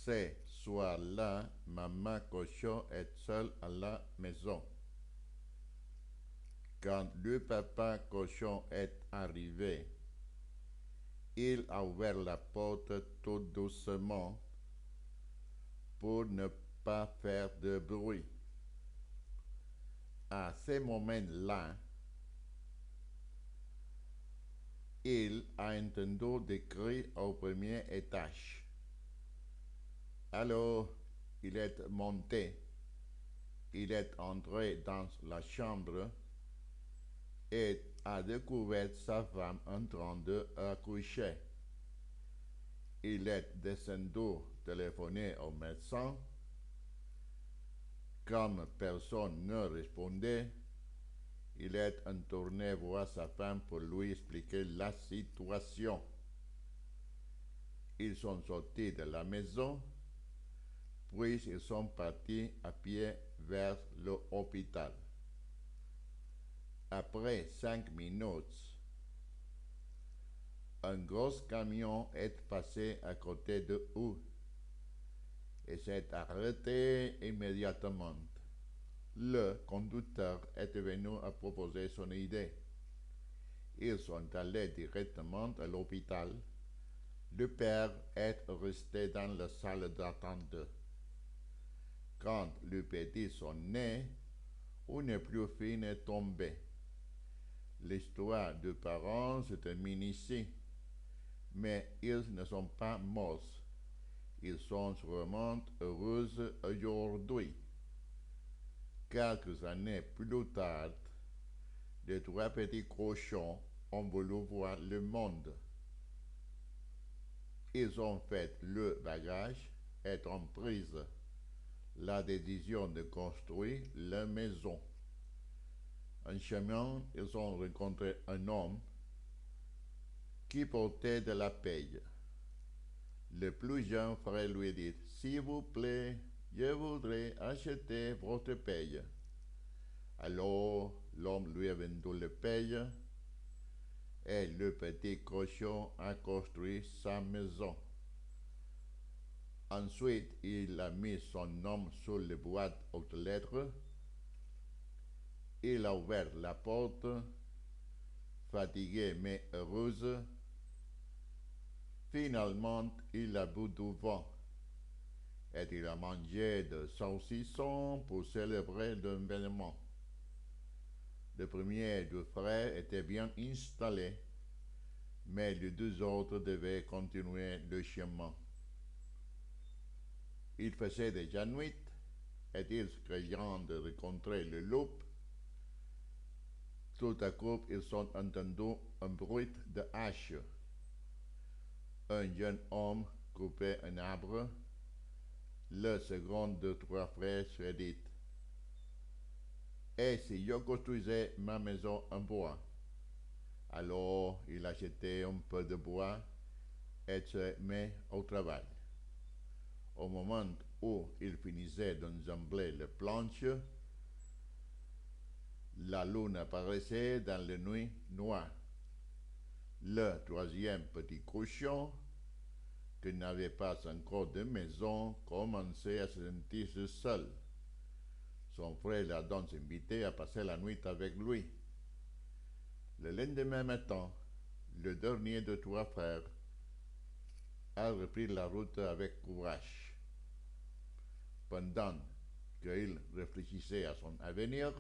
Ce soir-là, maman cochon est seule à la maison. Quand le papa cochon est arrivé, il a ouvert la porte tout doucement pour ne pas faire de bruit. À ce moment-là, il a entendu des cris au premier étage. Alors, il est monté. Il est entré dans la chambre et a découvert sa femme en train de accoucher. Il est descendu téléphoner au médecin. Comme personne ne répondait, il est tourné voir sa femme pour lui expliquer la situation. Ils sont sortis de la maison, puis ils sont partis à pied vers l'hôpital. Après 5 minutes, un gros camion est passé à côté de eux et s'est arrêté immédiatement. Le conducteur est venu à proposer son idée. Ils sont allés directement à l'hôpital. Le père est resté dans la salle d'attente. Quand le petit sont nés, une pluie fine est tombée. L'histoire des parents se termine ici, mais ils ne sont pas morts. Ils sont vraiment heureux aujourd'hui. Quelques années plus tard, les trois petits cochons ont voulu voir le monde. Ils ont fait le bagage et ont pris la décision de construire la maison. En chemin, ils ont rencontré un homme qui portait de la paille. Le plus jeune frère lui dit: S'il vous plaît, je voudrais acheter votre paille. Alors l'homme lui a vendu le paille et le petit cochon a construit sa maison. Ensuite, il a mis son nom sur les boîtes aux lettres. Il a ouvert la porte, fatigué mais heureuse. Finalement, il a bu du vin et il a mangé de saucisson pour célébrer l'événement. Le premier deux frères était bien installé, mais les deux autres devaient continuer le chemin. Il faisait déjà nuit et ils craignant de rencontrer le loup. Tout à coup, ils ont entendu un bruit de hache. Un jeune homme coupait un arbre. Le second de trois frères se dit: Et si je construisais ma maison en bois? Alors il achetait un peu de bois et se met au travail. Au moment où il finissait d'ensembler les planches, la lune apparaissait dans la nuit noire. Le troisième petit cochon, qui n'avait pas encore de maison, commençait à se sentir seul. Son frère l'a donc invité à passer la nuit avec lui. Le lendemain matin, le dernier de trois frères a repris la route avec courage. Pendant qu'il réfléchissait à son avenir,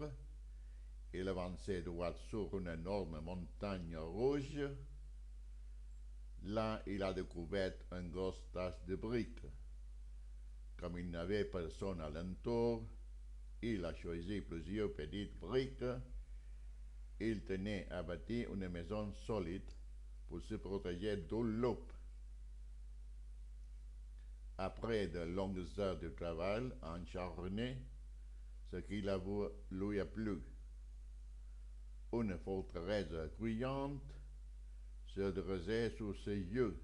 il avançait droit sur une énorme montagne rouge. Là, il a découvert une grosse tache de briques. Comme il n'avait personne alentour, il a choisi plusieurs petites briques. Il tenait à bâtir une maison solide pour se protéger du loup. Après de longues heures de travail acharné, ce qui lui a plu. Une forteresse bruyante se dressait sous ses yeux.